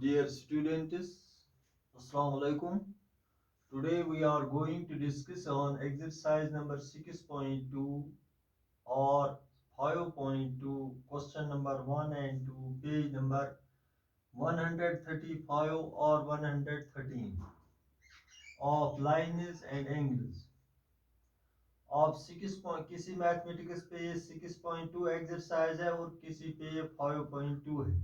Dear students, Assalamu alaikum. Today we are going to discuss on exercise number 6.2 or 5.2, question number 1 and 2, page number 135 or 113 of lines and angles. आप 6 किसी mathematics पे 6.2 exercise है और किसी पे 5.2 है।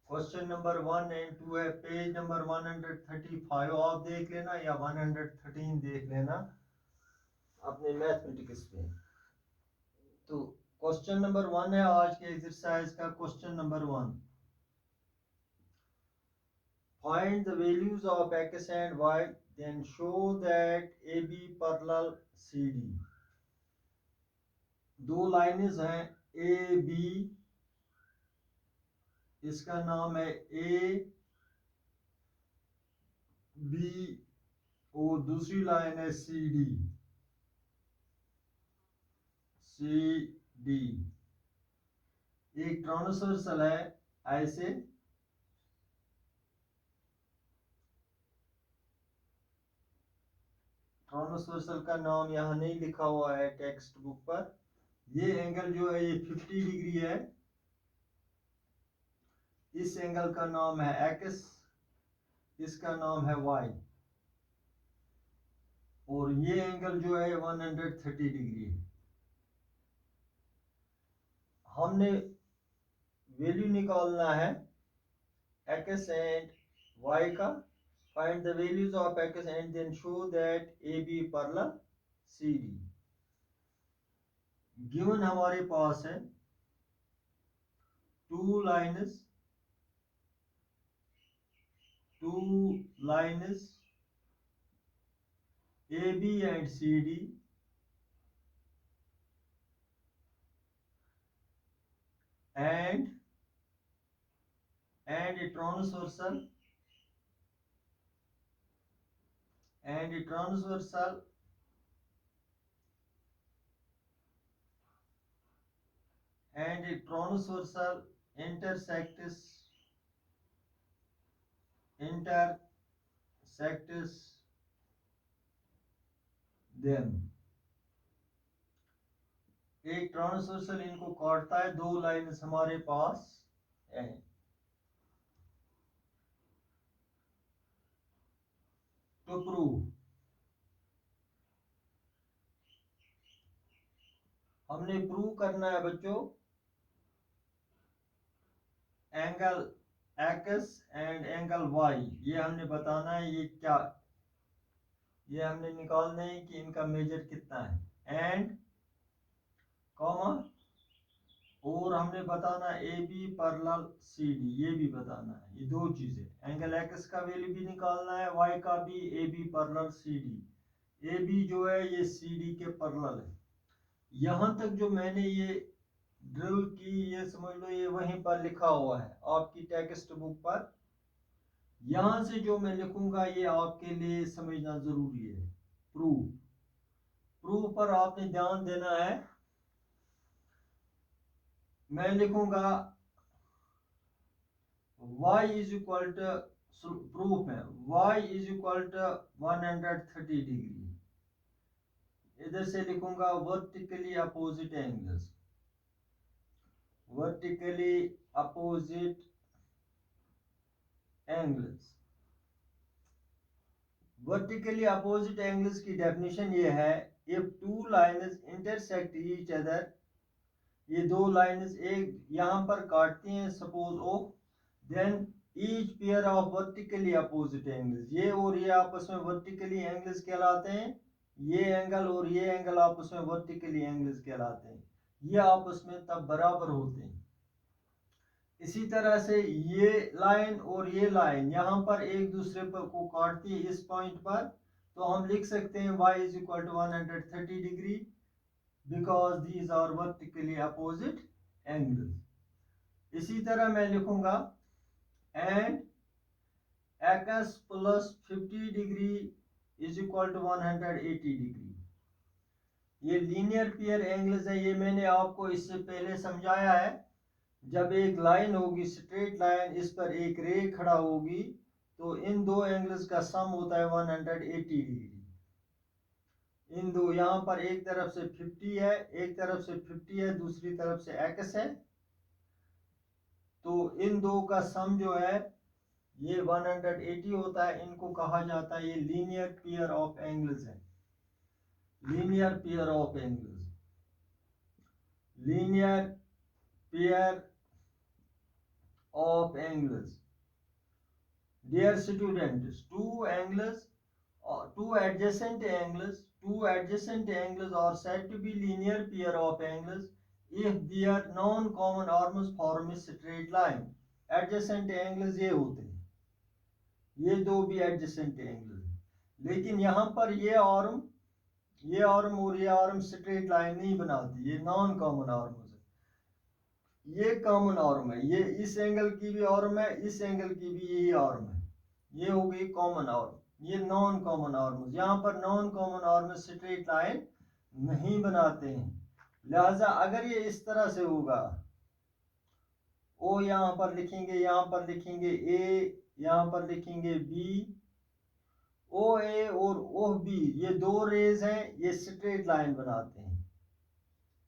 Question number 1 and 2 है, page number 135 आप देख लेना या 113 देख लेना अपने मैथमेटिक्स पे। तो क्वेश्चन नंबर 1 है आज के एक्सरसाइज का। Question number 1, find the values of x and y then show that AB parallel CD। दो लाइनें हैं AB, इसका नाम है A B और दूसरी लाइन है CD। एक ट्रांसवर्सल है ऐसे, ट्रांसवर्सल का नाम यहाँ नहीं लिखा हुआ है टेक्स्ट बुक पर। ये एंगल जो है ये 50 डिग्री है। इस एंगल का नाम है x, इसका नाम है y, और ये एंगल जो है 130 डिग्री है। हमने वैल्यू निकालना है x एंड y का। Find the values of x and then show that AB parallel CD। Given हमारे पास है two lines AB and CD and a transversal intersects them। एक ट्रांसवर्सल इनको काटता है, दो लाइन्स हमारे पास है। तो प्रूव हमने प्रूव करना है बच्चों angle x and angle y। ये हमने बताना है ये क्या, ये हमने निकालना है कि इनका मेजर कितना है एंड कॉमा, और हमने बताना AB पैरेलल CD, ये भी बताना है। ये दो चीजें, एंगल x का वैल्यू भी निकालना है, y का भी, AB पैरेलल CD। AB जो है ये CD के पैरेलल है। यहाँ तक जो मैंने ये ड्रिल की, ये समझ लो ये वहीं पर लिखा हुआ है आपकी टेक्स्ट बुक पर। यहाँ से जो मैं लिखूंगा ये आपके लिए समझना जरूरी है। प्रूफ पर आपने ध्यान देना है। मैं लिखूंगा y is equal to, proof है y is equal to 130 degree. इधर से लिखूंगा vertically opposite angles, vertically opposite angles. Vertically opposite angles की डेफिनेशन ये है, if two lines intersect each other, ये दो लाइन्स एक यहाँ पर काटती हैं suppose O, then each pair of vertically opposite angles, ये और ये आपस में वर्टिकली एंगल्स कहलाते हैं। ये एंगल और ये एंगल आपस में वर्टिकली एंगल्स कहलाते हैं। ये आपस में तब बराबर होते हैं। इसी तरह से ये लाइन और ये लाइन यहाँ पर एक दूसरे पर को काटती है इस पॉइंट पर, तो हम लिख सकते हैं y is equal to 130 degree because these are vertically opposite angles. इसी तरह मैं लिखूंगा and x plus 50 degree is equal to 180 degree. ये लीनियर पेयर एंगल्स है, ये मैंने आपको इससे पहले समझाया है। जब एक लाइन होगी स्ट्रेट लाइन, इस पर एक रे खड़ा होगी, तो इन दो एंगल्स का सम होता है 180 डिग्री। इन दो, यहाँ पर एक तरफ से 50 है, एक तरफ से 50 है, दूसरी तरफ से x है, तो इन दो का सम जो है ये 180 होता है। इनको कहा जाता है, ये लीनियर पेयर ऑफ एंगल्स है, linear pair of angles, linear pair of angles. Dear students, two adjacent angles are said to be linear pair of angles if their non-common arms form a straight line. Adjacent angles ये होते हैं, ये दो भी adjacent angles हैं, लेकिन यहाँ पर ये आर्म और ये आर्म स्ट्रेट लाइन नहीं बनाती, ये नॉन कॉमन आर्म है। ये कॉमन आर्म है, ये इस एंगल की भी आर्म है, इस एंगल की भी यही आर्म है, ये हो गई कॉमन आर्म। ये नॉन कॉमन आर्म, यहाँ पर non common arm straight line नहीं बनाते हैं, लिहाजा अगर ये इस तरह से होगा, ओ यहाँ पर लिखेंगे, यहाँ पर लिखेंगे ए, यहाँ पर लिखेंगे बी, ओ ए और ओ बी, ये दो रेज हैं, ये स्ट्रेट लाइन बनाते हैं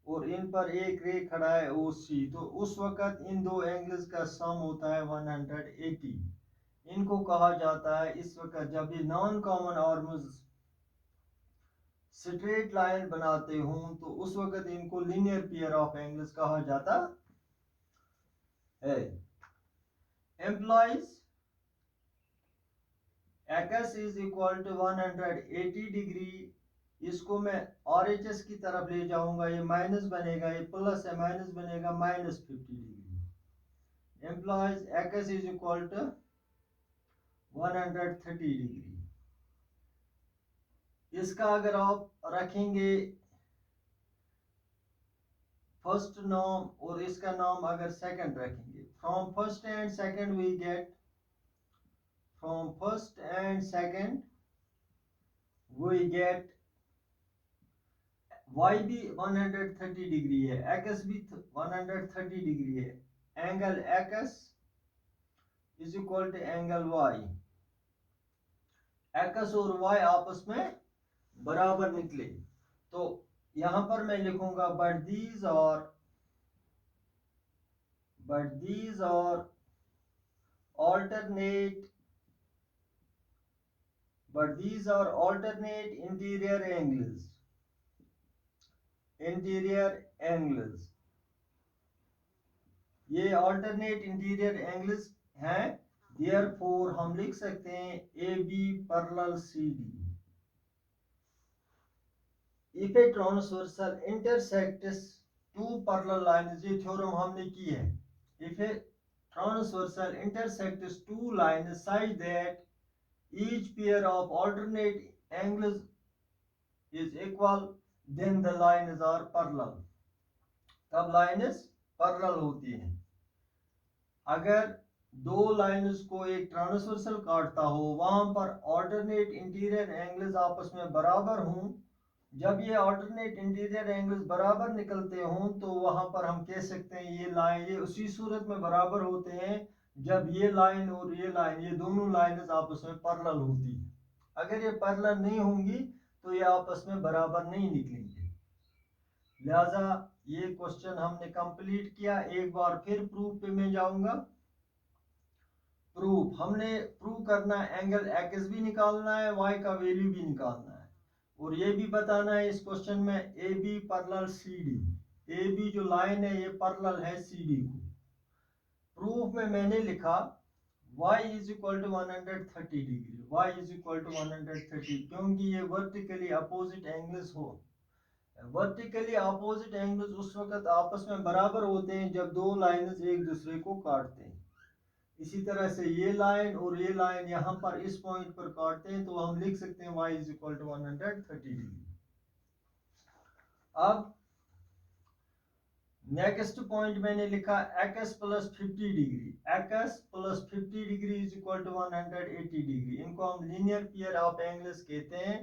और इन पर एक रे खड़ा है ओ सी, तो उस वक्त इन दो एंगल्स का सम होता है 180। इनको कहा जाता है, इस वक्त जब ये non common arms straight line बनाते हों तो उस वक्त इनको लीनियर पेयर ऑफ एंगल्स कहा जाता है। Implies x is equal to 180 degree, इसको मैं RHS की तरफ ले जाऊंगा, ये माइनस बनेगा, ये प्लस है, माइनस बनेगा -50 degree. Implies x is equal to 130 degree. इसका अगर आप रखेंगे फर्स्ट नॉर्म और इसका नॉर्म अगर सेकंड रखेंगे, from first and second we get, from first and second we get y भी 130 डिग्री है, x भी 130 डिग्री है, angle x is equal to angle y, x और y आपस में बराबर निकले, तो यहां पर मैं लिखूंगा but these are alternate interior angles, ये alternate interior angles हैं, therefore हम लिख सकते हैं AB parallel CD। If a transversal intersects two parallel lines, ये थ्योरम हमने की है, if a transversal intersects two lines such that each pair of alternate angles is equal, then the lines are parallel, तब lines parallel होती हैं। अगर दो lines को एक ट्रांसवर्सल काटता हो, वहां पर ऑल्टरनेट इंटीरियर एंगल्स आपस में बराबर हों, जब ये ऑल्टरनेट इंटीरियर एंगल्स बराबर निकलते हों तो वहां पर हम कह सकते हैं ये लाइन, ये उसी सूरत में बराबर होते हैं जब ये लाइन और ये लाइन, ये दोनों लाइन्स आपस में पैरेलल होती है। अगर ये पैरेलल नहीं होंगी तो ये आपस में बराबर नहीं निकलेंगे। लिहाजा ये क्वेश्चन हमने कंप्लीट किया। एक बार फिर प्रूफ पे मैं जाऊंगा। प्रूफ हमने प्रूव करना है, एंगल एक्स भी निकालना है, वाई का वैल्यू भी निकालना है, और ये भी बताना है इस क्वेश्चन में A B parallel C D, A B जो लाइन है ये पैरेलल है सी डी को। प्रूफ में मैंने लिखा y is equal to 130 degree, y is equal to 130, क्योंकि ये वर्टिकली अपोजिट एंगल्स हो। वर्टिकली अपोजिट एंगल्स उस वक्त आपस में बराबर होते हैं जब दो लाइन्स एक दूसरे को काटते हैं। इसी तरह से ये लाइन और ये लाइन यहाँ पर इस पॉइंट पर काटते हैं, तो हम लिख सकते हैं y is equal to 130 degree. अब नेक्स्ट पॉइंट मैंने लिखा x plus 50 degree, x plus 50 degree is equal to 180 degree. इनको हम लीनियर पेयर ऑफ एंगल्स कहते हैं।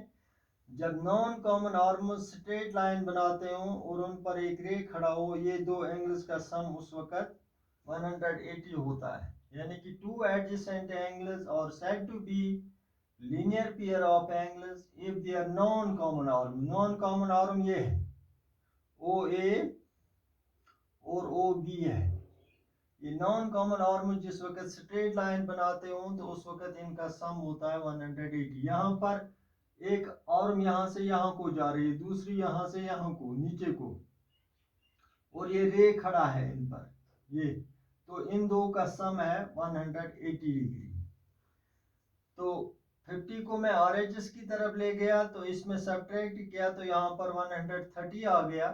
जब non common arms straight line बनाते हो और उन पर एक रे खड़ा हो, ये दो एंगल्स का सम उस वक्त 180 होता है, यानी कि टू एडजेसेंट एंगल्स और said to be linear pair of angles if they are non common arm. Non common arm ये है ओ ए और ओ बी है। ये नॉन कॉमन आर्म जिस वक्त स्ट्रेट लाइन बनाते हो तो उस वक्त इनका सम होता है 180। यहाँ पर एक आर्म यहाँ से यहाँ को जा रही है, दूसरी यहाँ से यहाँ को नीचे को, और ये रे खड़ा है इन पर, ये तो इन दो का सम है 180 डिग्री। तो 50 को मैं RHS की तरफ ले गया तो इसमें सब्ट्रैक्ट किया तो यहाँ पर 130 आ गया।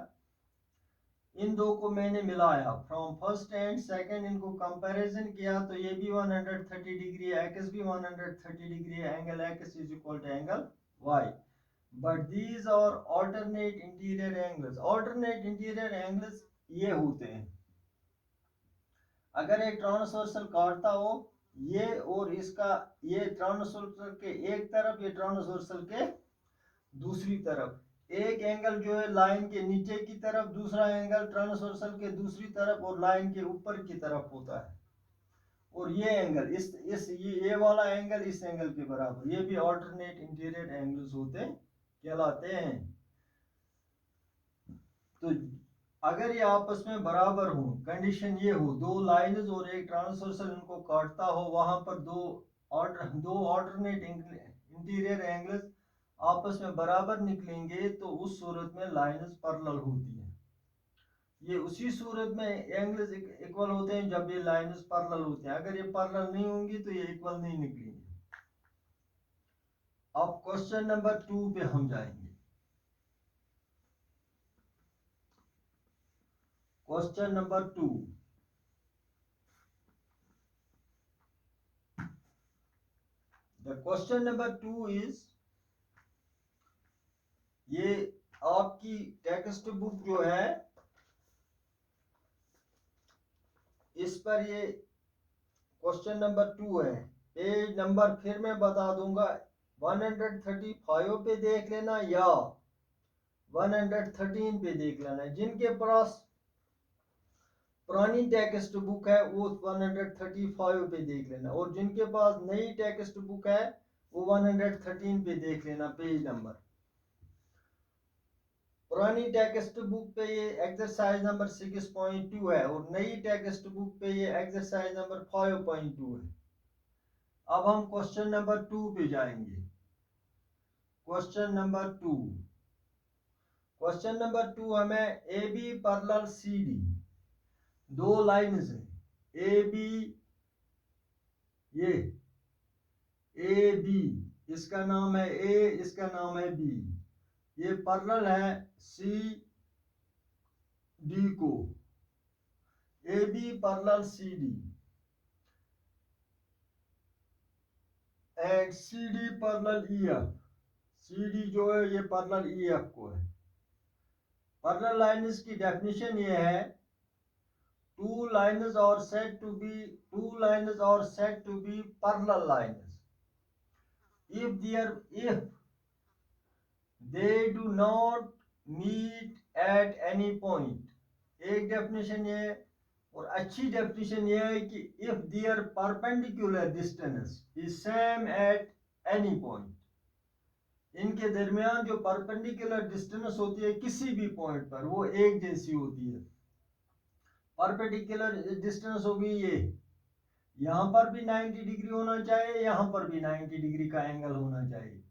इन दो को मैंने मिलाया, फ्रॉम फर्स्ट एंड सेकंड इनको कंपैरिजन किया तो ये भी 130 डिग्री है, एक्स भी 130 डिग्री है, angle x is equal to angle y. But these are alternate interior angles. Alternate interior angles ये होते हैं, अगर एक ट्रांसवर्सल काटता हो ये और इसका, ये ट्रांसवर्सल के एक तरफ, ये ट्रांसवर्सल के दूसरी तरफ, एक एंगल जो है लाइन के नीचे की तरफ, दूसरा एंगल ट्रांसवर्सल के दूसरी तरफ और लाइन के ऊपर की तरफ होता है। और ये एंगल इस ये वाला एंगल इस एंगल के बराबर, ये भी ऑल्टरनेट इंटीरियर एंगल्स होते कहलाते हैं। तो अगर ये आपस में बराबर हो, कंडीशन ये हो, दो लाइंस और एक ट्रांसवर्सल इनको काटता हो, वहां पर दो ऑल्टरनेट इंटीरियर एंगल्स आपस में बराबर निकलेंगे तो उस सूरत में लाइंस पैरेलल होती है। ये उसी सूरत में एंगल्स इक्वल होते हैं जब ये लाइंस पैरेलल होते हैं। अगर ये पैरेलल नहीं होंगी तो ये इक्वल नहीं निकलेंगे। अब क्वेश्चन नंबर 2 पे हम जाएंगे। Question number 2, the question number 2 is, ये आपकी टेक्स्ट बुक जो है इस पर ये क्वेश्चन नंबर 2 है। पेज नंबर फिर मैं बता दूंगा, 135 पे देख लेना या 113 पे देख लेना। जिनके पास पुरानी टेक्स्ट बुक है वो 135 पे देख लेना, और जिनके पास नई टेक्स्ट बुक है वो 113 पे देख लेना पेज नंबर। पुरानी टेक्स्ट बुक पे ये एक्सरसाइज नंबर 6.2 है और नई टेक्स्ट बुक पे ये एक्सरसाइज नंबर 5.2 है। अब हम क्वेश्चन नंबर 2 पे जाएंगे। क्वेश्चन नंबर 2, क्वेश्चन नंबर 2 हमें A B parallel C D, दो लाइन्स हैं ए बी, ये ए बी, इसका नाम है ए, इसका नाम है बी, ये पैरेलल है सी डी को, A B parallel C D and C D parallel E F. C D जो है ये पैरेलल ई एफ को है। पैरेलल लाइन्स की डेफिनेशन ये है, two lines are said to be parallel lines if they do not meet at any point। एक definition ये है, और अच्छी डेफिनेशन ये है कि if their perpendicular distance is same at any point, इनके दरमियान जो परपेंडिकुलर डिस्टेंस होती है किसी भी पॉइंट पर वो एक जैसी होती है। परपेंडिकुलर डिस्टेंस होगी ये, यहाँ पर भी 90 डिग्री होना चाहिए, यहाँ पर भी 90 डिग्री का एंगल होना चाहिए,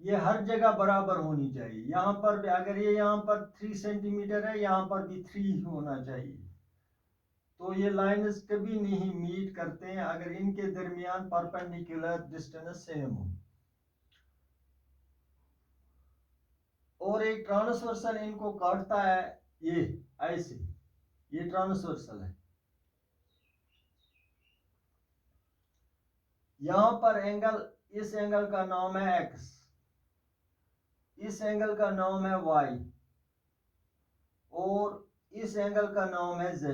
ये हर जगह बराबर होनी चाहिए। यहाँ पर भी अगर ये यहाँ पर 3 सेंटीमीटर है, यहाँ पर भी 3 होना चाहिए। तो ये लाइन्स कभी नहीं मीट करते हैं अगर इनके दरमियान परपेंडिकुलर डिस्टेंस सेम हो। और एक ट्रांसवर्सल इनको काटता है ये ऐसे, ये ट्रांसवर्सल है। यहां पर एंगल, इस एंगल का नाम है x, इस एंगल का नाम है y और इस एंगल का नाम है z।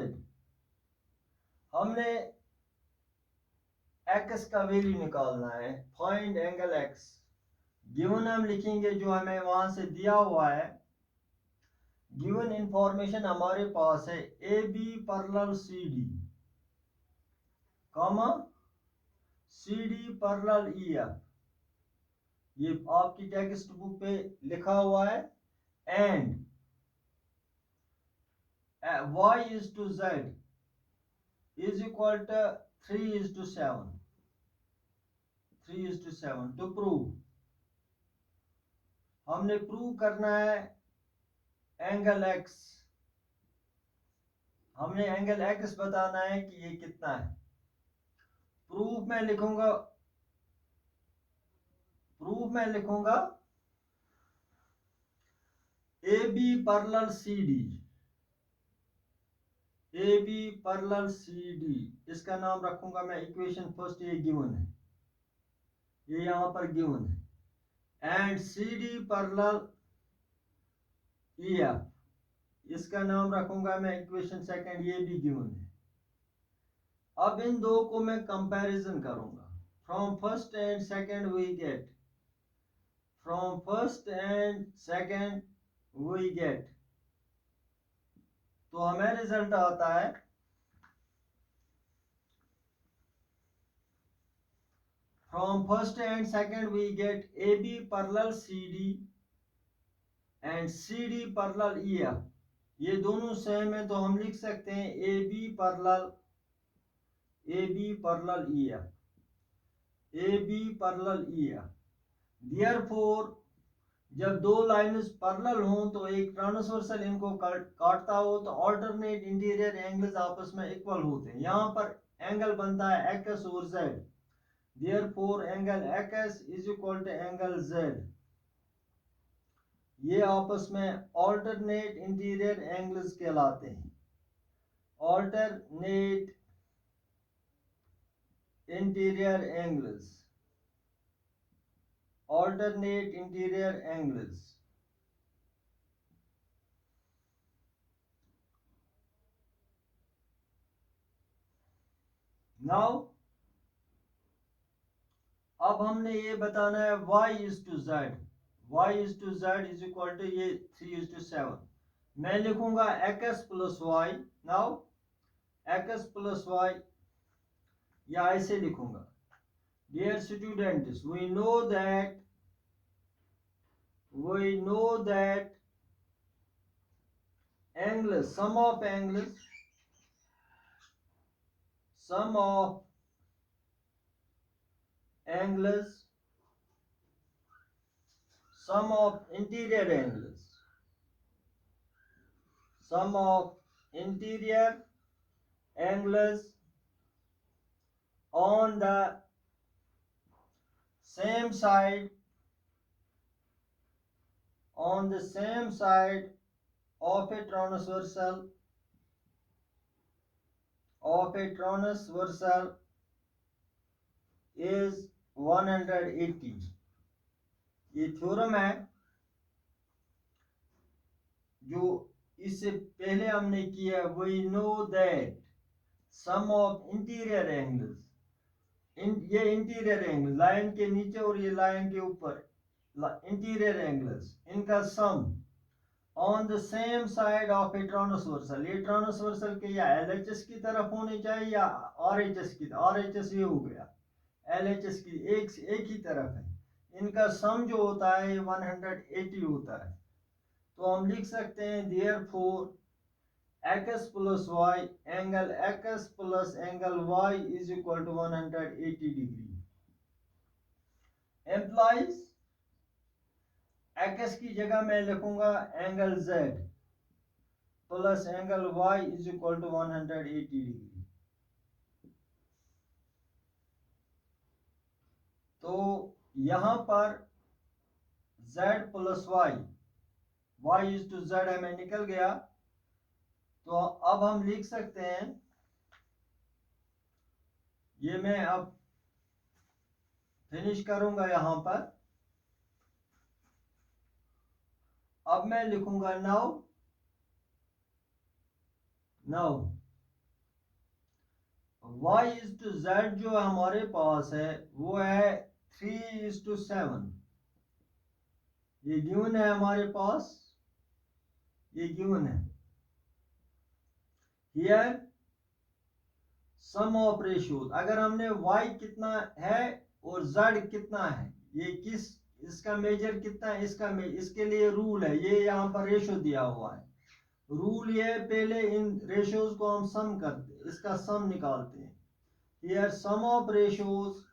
हमने x का वैल्यू निकालना है, फाइंड एंगल x। गिवन हम लिखेंगे जो हमें वहां से दिया हुआ है, गिवन इंफॉर्मेशन हमारे पास है A B parallel C D, comma CD parallel EF, ये आपकी टेक्स्ट बुक पे लिखा हुआ है, and y is to z is equal to 3:7, 3:7 to prove, हमने प्रूव करना है एंगल x, हमने एंगल x बताना है कि ये कितना है। प्रूफ में लिखूंगा AB पैरेलल CD, इसका नाम रखूंगा मैं इक्वेशन फर्स्ट, ये गिवन है, ये यहां पर गिवन है, एंड CD पैरेलल EF, इसका नाम रखूंगा मैं इक्वेशन सेकंड, ये भी गिवन है। अब इन दो को मैं कंपैरिजन करूंगा, from first and second we get, तो हमें रिजल्ट आता है from first and second we get AB parallel CD and CD parallel EF, ये दोनों सेम है, तो हम लिख सकते हैं AB पैरेलल EF। देयरफॉर जब दो लाइन्स पैरेलल हों तो एक ट्रांसवर्सल इनको काटता हो तो अल्टरनेट इंटीरियर एंगल्स आपस में इक्वल होते हैं। यहाँ पर एंगल बनता है एक्स और z, therefore angle x is equal to angle z, ये आपस में अल्टरनेट इंटीरियर एंगल्स कहलाते हैं। अल्टरनेट इंटीरियर एंगल्स, नाउ अब हमने ये बताना है y is to z is equal to ये 3:7, मैं लिखूंगा x plus y, now x plus y या ऐसे लिखूंगा, dear students we know that angles, sum of interior angles on the same side of a transversal is 180, ये theorem है जो इससे पहले हमने किया। We know that sum of interior angles, ये इंटीरियर एंगल लाइन के नीचे और ये लाइन के ऊपर इंटीरियर एंगल्स, इनका sum on the same side of a transversal, ये ट्रांसवर्सल के या LHS की तरफ होने चाहिए या RHS की, RHS ये हो गया, LHS की एक ही तरफ है, इनका सम जो होता है 180 होता है। तो हम लिख सकते हैं therefore x plus y, angle x plus angle y is equal to 180 degree, implies x की जगह मैं लिखूंगा angle z plus angle y is equal to 180 degree. तो यहां पर z plus y is to z हमें निकल गया, तो अब हम लिख सकते हैं, ये मैं अब फिनिश करूंगा यहां पर, अब मैं लिखूंगा now y is to z जो हमारे पास है वो है 3:7, ये गिवन है हमारे पास, ये गिवन है। Here सम ऑफ रेशियोज, अगर हमने y कितना है और z कितना है, ये किस इसका मेजर कितना है, इसके लिए रूल है, ये यहाँ पर रेशो दिया हुआ है। रूल ये पहले इन रेशियोज को हम सम करते, इसका सम निकालते हैं। Here sum of ratios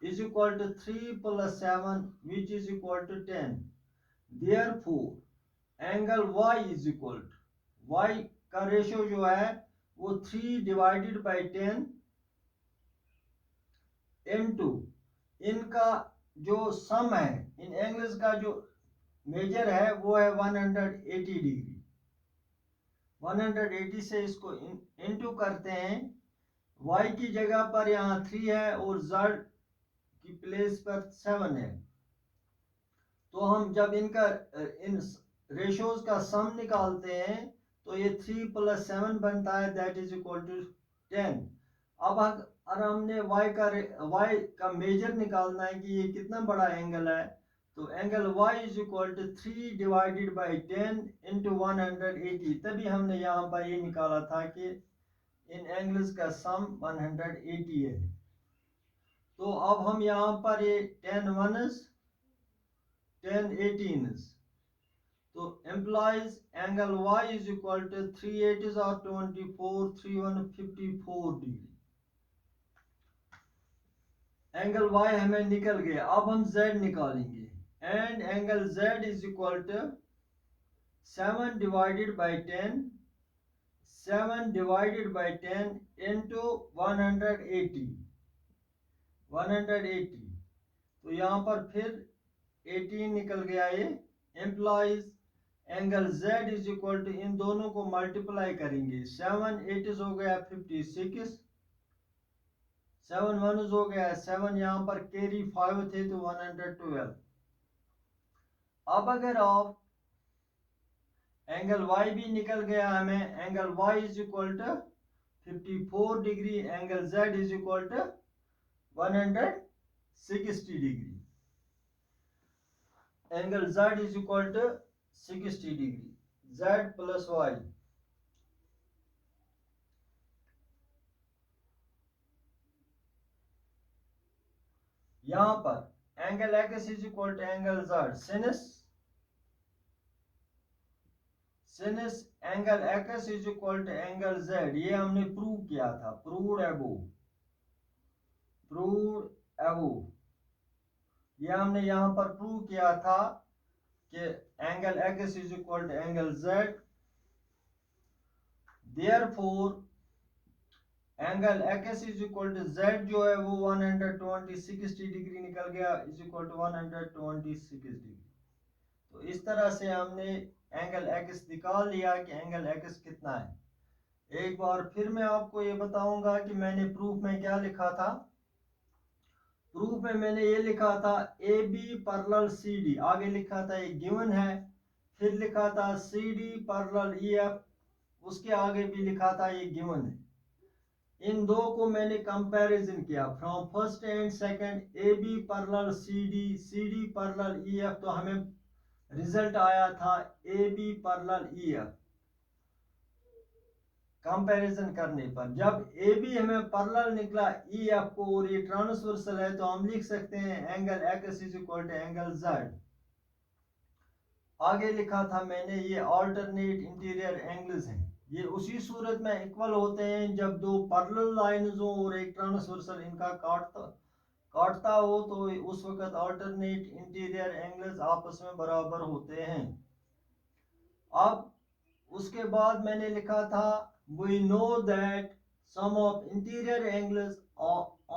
is equal to 3 plus 7 which is equal to 10. Therefore angle y is equal to, y का रेशियो जो है वो 3 डिवाइडेड बाई 10 इनटू इनका जो सम है, इन एंगल्स का जो मेजर है वो है 180 डिग्री। 180 से इसको इनटू करते हैं, y की जगह पर यहाँ 3 है और z की प्लेस पर 7 है। तो हम जब इनका इन रेशियोज का सम निकालते हैं तो ये 3 प्लस 7 बनता है, दैट इज इक्वल टू 10। अब अगर हमने y का मेजर निकालना है कि ये कितना बड़ा एंगल है, तो angle y is equal to 3 divided by 10 into 180। तभी हमने यहाँ पर ये निकाला था कि इन एंगल्स का सम 180 है। तो अब हम यहाँ पर ये 10 1s 10 18s, तो implies angle y is equal to 3 8s or 24 3 1 54 degree. Angle y हमें निकल गया। अब हम z निकालेंगे, and angle z is equal to 7 divided by 10 7 divided by 10 into 180 180। तो यहाँ पर फिर 18 निकल गया। ये implies angle z is equal to, इन दोनों को मल्टीप्लाई करेंगे, 7 8 हो गया 56, 7 1 हो गया 7, यहाँ पर कैरी 5 थे तो 112। अब अगर आप एंगल y भी निकल गया हमें, angle y is equal to 54 degree, angle z is equal to 160 degree. Angle z is equal to 60 degree, z plus y। यहां पर angle x is equal to angle z, since angle x is equal to angle z, ये हमने prove किया था, proved अबो, ये हमने यहां पर प्रूव किया था कि angle x is equal to angle z। Therefore angle x is equal to z जो है वो 120 डिग्री निकल गया, इज इक्वल टू 126 डिग्री। तो इस तरह से हमने एंगल x निकाल लिया कि एंगल x कितना है। एक बार फिर मैं आपको ये बताऊंगा कि मैंने प्रूफ में क्या लिखा था। प्रूफ में मैंने ये लिखा था AB पैरेलल CD, आगे लिखा था ये गिवन है, फिर लिखा था CD पैरेलल EF, उसके आगे भी लिखा था ये गिवन है। इन दो को मैंने कंपैरिजन किया from first and second, AB parallel CD parallel EF, तो हमें रिजल्ट आया था AB पैरेलल EF। कंपैरिजन करने पर जब AB हमें पैरेलल निकला EF को और ये ट्रांसवर्सल है, तो हम लिख सकते हैं angle x is equal to angle z। आगे लिखा था मैंने ये अल्टरनेट इंटीरियर एंगल्स हैं, ये उसी सूरत में इक्वल होते हैं जब दो पैरेलल लाइंस हो और एक ट्रांसवर्सल इनका काटता हो, तो उस वक्त अल्टरनेट इंटीरियर एंगल्स आपस में बराबर होते हैं। अब उसके बाद मैंने लिखा था we know that sum of interior angles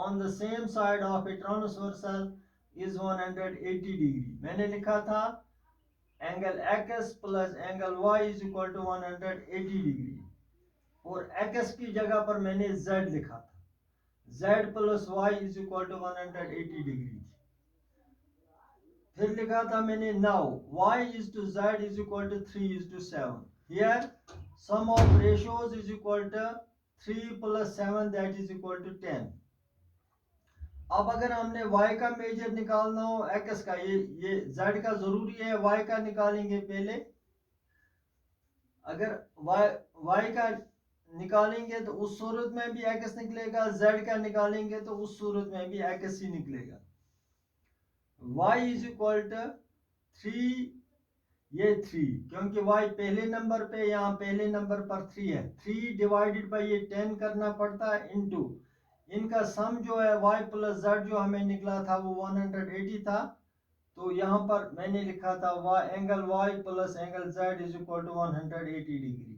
on the same side of a transversal is 180 degree. मैंने लिखा था angle x plus angle y is equal to 180 degree, और x की जगह पर मैंने z लिखा था, z plus y is equal to 180 degree. फिर लिखा था मैंने now y is to z is equal to 3 is to 7। Here sum of ratios is equal to 3 plus 7 that is equal to 10। अब अगर हमने y का मेजर निकालना हो x का, ये z का जरूरी है, y का निकालेंगे पहले। अगर y का निकालेंगे तो उस सूरत में भी x निकलेगा, z का निकालेंगे तो उस सूरत में भी x ही निकलेगा। y इज इक्वल टू 3, ये 3 क्योंकि y पहले नंबर पे, यहाँ पहले नंबर पर 3 है, 3 डिवाइडेड बाई ये 10 करना पड़ता है इनटू इनका सम जो है y प्लस z जो हमें निकला था वो 180 था, तो यहाँ पर मैंने लिखा था angle y plus angle z is equal to 180 degree,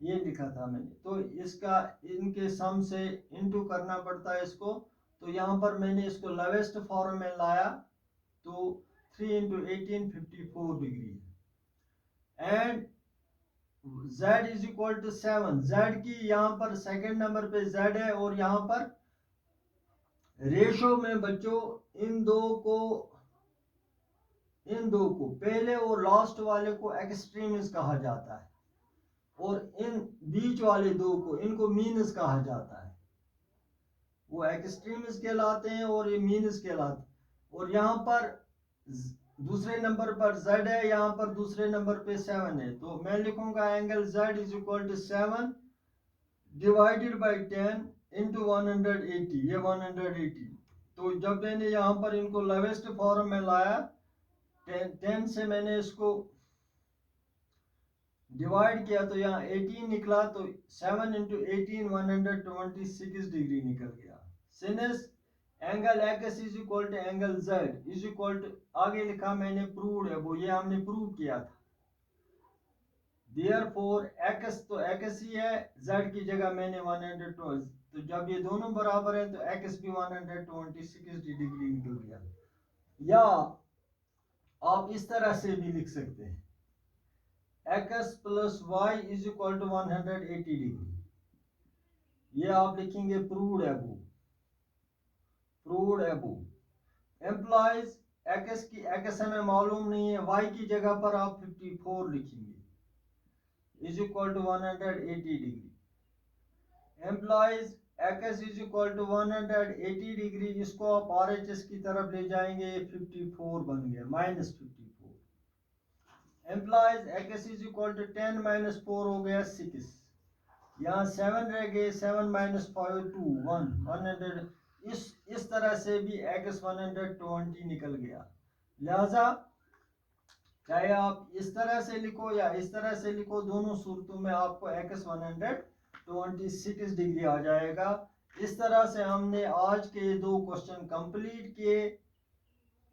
ये लिखा था मैंने। तो इसका इनके सम से इनटू करना पड़ता है इसको, तो यहाँ पर मैंने इसको लोवेस्ट फॉर्म में लाया, तो 3 इंटू 18 54 डिग्री है। And z is equal to 7, z की यहाँ पर सेकंड नंबर पे z है, और यहाँ पर रेशो में बच्चों इन दो को पहले और लास्ट वाले को एक्सट्रीमिस कहा जाता है, और इन बीच वाले दो को इनको मीनस कहा जाता है, वो एक्सट्रीमिस कहलाते हैं और ये मीनस कहलाते हैं। और यहाँ पर दूसरे नंबर पर z है, यहाँ पर दूसरे नंबर पे 7 है, तो मैं लिखूंगा angle z is equal to 7 divided by 10 into 180, ये 180। तो जब मैंने यहाँ पर इनको लोवेस्ट फॉर्म में लाया 10 से मैंने इसको डिवाइड किया तो यहाँ 18 निकला, तो 7 इंटू 18 126 डिग्री निकल गया। Since angle x is equal to angle z is equal to, आगे लिखा मैंने प्रूव्ड है, वो ये हमने प्रूव किया था, देयरफॉर x तो x ही है, z की जगह मैंने 120, तो जब ये दोनों बराबर है तो x भी 126 डिग्री निकल गया। या आप इस तरह से भी लिख सकते हैं x plus y is equal to 180 degree, ये आप लिखेंगे proved above, proved above implies x की x हमें मालूम नहीं है, y की जगह पर आप 54 लिखेंगे is equal to 180 degree, implies x is equal to 180 degree, इसको आप RHS की तरफ ले जाएंगे, 54 बन गया minus 54, implies x is equal to 10 minus 4 हो गया 6, यहाँ 7 रह गए, 7 माइनस 5 2 1 100, इस तरह से भी x 120 निकल गया। लिहाजा चाहे आप इस तरह से लिखो या इस तरह से लिखो, दोनों सूरतों में आपको x 126 डिग्री आ जाएगा। इस तरह से हमने आज के 2 क्वेश्चन कंप्लीट किए।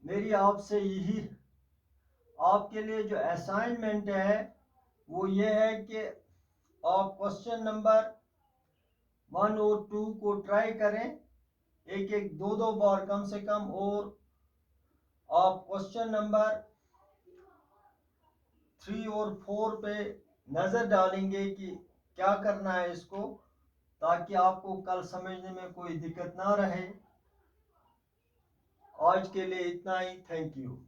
मेरी आपसे यही आपके लिए जो असाइनमेंट है वो ये है कि आप क्वेश्चन नंबर 1 और 2 को ट्राई करें, एक दो बार कम से कम, और आप क्वेश्चन नंबर 3 और 4 पे नज़र डालेंगे कि क्या करना है इसको, ताकि आपको कल समझने में कोई दिक्कत ना रहे। आज के लिए इतना ही, थैंक यू।